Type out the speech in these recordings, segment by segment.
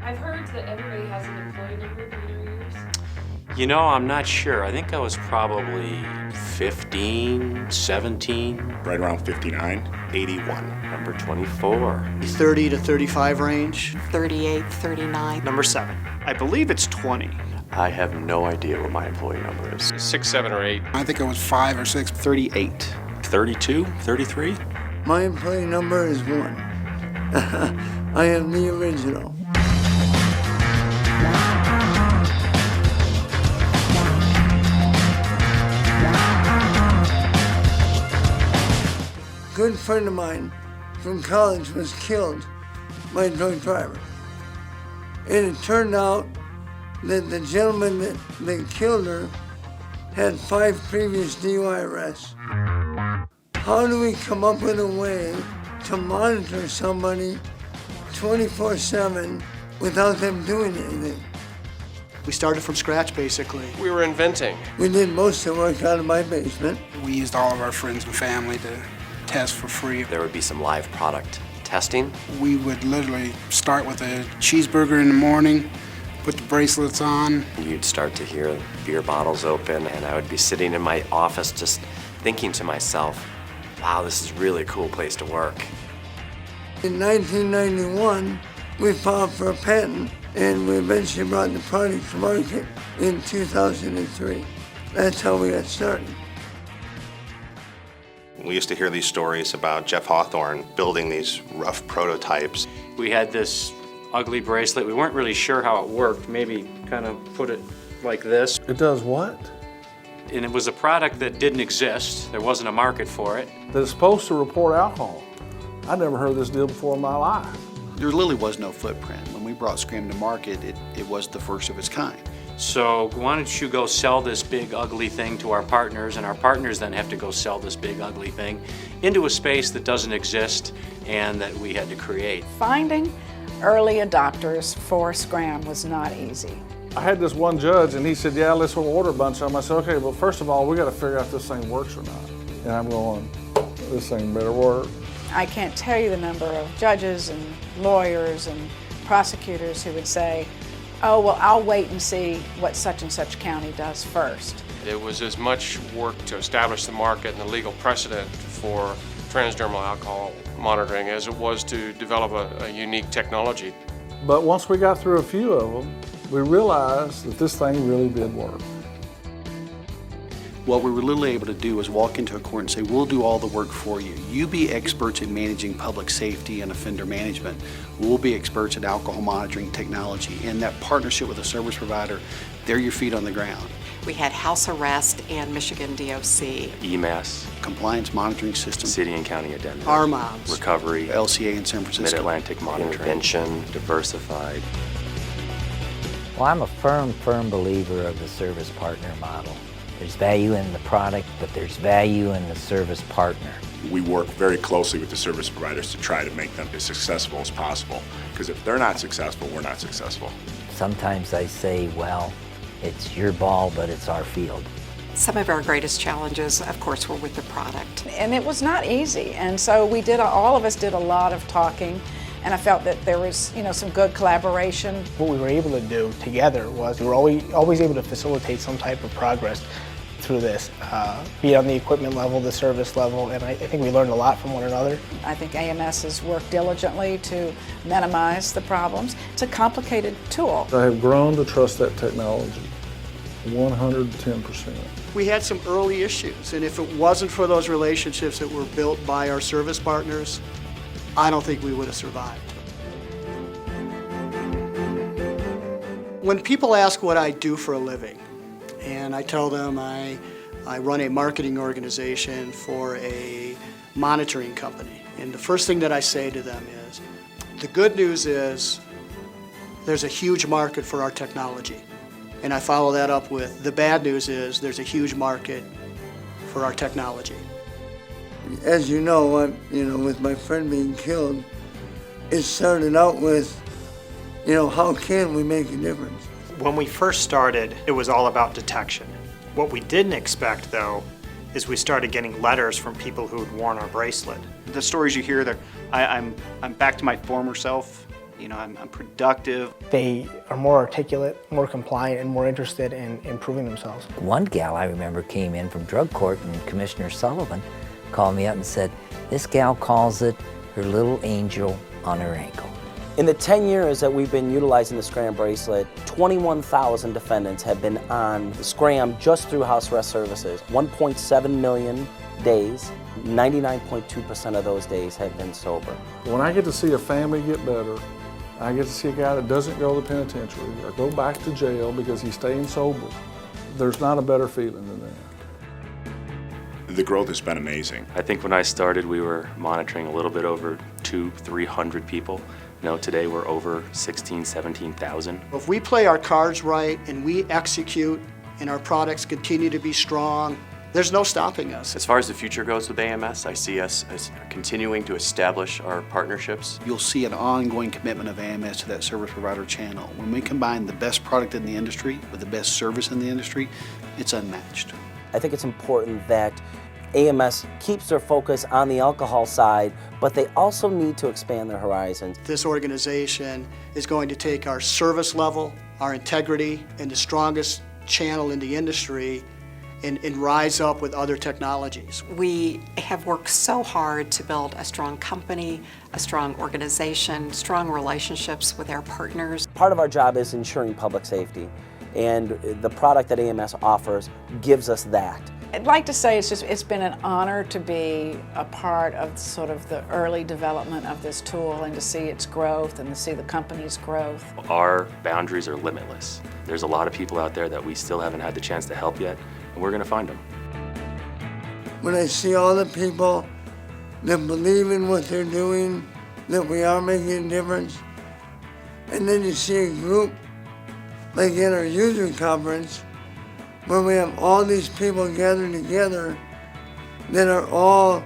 I've heard that everybody has an employee number in their years. You know, I'm not sure. I think I was probably 15, 17. Right around 59. 81. Number 24. 30 to 35 range. 38, 39. Number 7. I believe it's 20. I have no idea what my employee number is. 6, 7, or 8. I think it was 5 or 6. 38. 32, 33. My employee number is 1. I am the original. A good friend of mine from college was killed by a drunk driver. And it turned out that the gentleman that killed her had 5 previous DUI arrests. How do we come up with a way to monitor somebody 24/7 without them doing anything? We started from scratch, basically. We were inventing. We did most of the work out of my basement. We used all of our friends and family to test for free. There would be some live product testing. We would literally start with a cheeseburger in the morning, put the bracelets on. You'd start to hear beer bottles open, and I would be sitting in my office just thinking to myself, wow, this is really a cool place to work. In 1991, we filed for a patent, and we eventually brought the product to market in 2003. That's how we got started. We used to hear these stories about Jeff Hawthorne building these rough prototypes. We had this ugly bracelet. We weren't really sure how it worked. Maybe kind of put it like this. It does what? And it was a product that didn't exist. There wasn't a market for it. That it's supposed to report alcohol. I'd never heard this deal before in my life. There literally was no footprint. When we brought SCRAM to market, it was the first of its kind. So why don't you go sell this big ugly thing to our partners, and our partners then have to go sell this big ugly thing into a space that doesn't exist and that we had to create. Finding early adopters for SCRAM was not easy. I had this one judge and he said, yeah, let's order a bunch of them. I said, okay, well, first of all, we got to figure out if this thing works or not. And I'm going, this thing better work. I can't tell you the number of judges and lawyers and prosecutors who would say, oh, well, I'll wait and see what such and such county does first. It was as much work to establish the market and the legal precedent for transdermal alcohol monitoring as it was to develop a unique technology. But once we got through a few of them, we realized that this thing really did work. What we were literally able to do was walk into a court and say, we'll do all the work for you. You be experts in managing public safety and offender management. We'll be experts at alcohol monitoring technology. And that partnership with a service provider, they're your feet on the ground. We had house arrest and Michigan DOC. EMAS, Compliance monitoring system. city and county addendum. RMOMs. Recovery, LCA in San Francisco. Mid-Atlantic monitoring. Intervention, diversified. Well, I'm a firm believer of the service partner model. There's value in the product, but there's value in the service partner. We work very closely with the service providers to try to make them as successful as possible. Because if they're not successful, we're not successful. Sometimes I say, well, it's your ball, but it's our field. Some of our greatest challenges, of course, were with the product. And it was not easy, and so all of us did a lot of talking, and I felt that there was, some good collaboration. What we were able to do together was we were always able to facilitate some type of progress through this, be it on the equipment level, the service level, and I think we learned a lot from one another. I think AMS has worked diligently to minimize the problems. It's a complicated tool. I have grown to trust that technology 110%. We had some early issues, and if it wasn't for those relationships that were built by our service partners, I don't think we would have survived. When people ask what I do for a living, and I tell them I run a marketing organization for a monitoring company, and the first thing that I say to them is, the good news is there's a huge market for our technology. And I follow that up with, the bad news is there's a huge market for our technology. As you know, with my friend being killed, it started out with, how can we make a difference? When we first started, it was all about detection. What we didn't expect, though, is we started getting letters from people who had worn our bracelet. The stories you hear, I'm back to my former self, I'm productive. They are more articulate, more compliant, and more interested in improving themselves. One gal I remember came in from drug court, and Commissioner Sullivan called me up and said, this gal calls it her little angel on her ankle. In the 10 years that we've been utilizing the SCRAM bracelet, 21,000 defendants have been on the SCRAM just through house arrest services. 1.7 million days, 99.2% of those days have been sober. When I get to see a family get better, I get to see a guy that doesn't go to the penitentiary or go back to jail because he's staying sober, there's not a better feeling than that. The growth has been amazing. I think when I started, we were monitoring a little bit over 200-300 people. Now today we're over 16,000, 17,000. If we play our cards right and we execute and our products continue to be strong, there's no stopping us. As far as the future goes with AMS, I see us as continuing to establish our partnerships. You'll see an ongoing commitment of AMS to that service provider channel. When we combine the best product in the industry with the best service in the industry, it's unmatched. I think it's important that AMS keeps their focus on the alcohol side, but they also need to expand their horizons. This organization is going to take our service level, our integrity, and the strongest channel in the industry and rise up with other technologies. We have worked so hard to build a strong company, a strong organization, strong relationships with our partners. Part of our job is ensuring public safety, and the product that AMS offers gives us that. I'd like to say it's been an honor to be a part of sort of the early development of this tool and to see its growth and to see the company's growth. Our boundaries are limitless. There's a lot of people out there that we still haven't had the chance to help yet, and we're going to find them. When I see all the people that believe in what they're doing, that we are making a difference, and then you see a group like in our user conference, where we have all these people gathered together that are all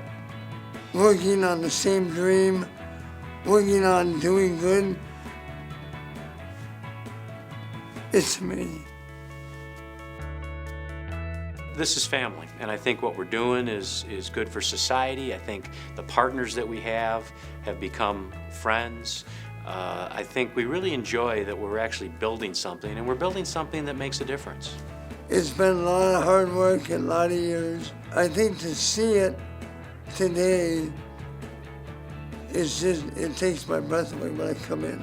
working on the same dream, working on doing good. It's amazing. This is family, and I think what we're doing is good for society. I think the partners that we have become friends. I think we really enjoy that we're actually building something, and we're building something that makes a difference. It's been a lot of hard work and a lot of years. I think to see it today, it takes my breath away when I come in.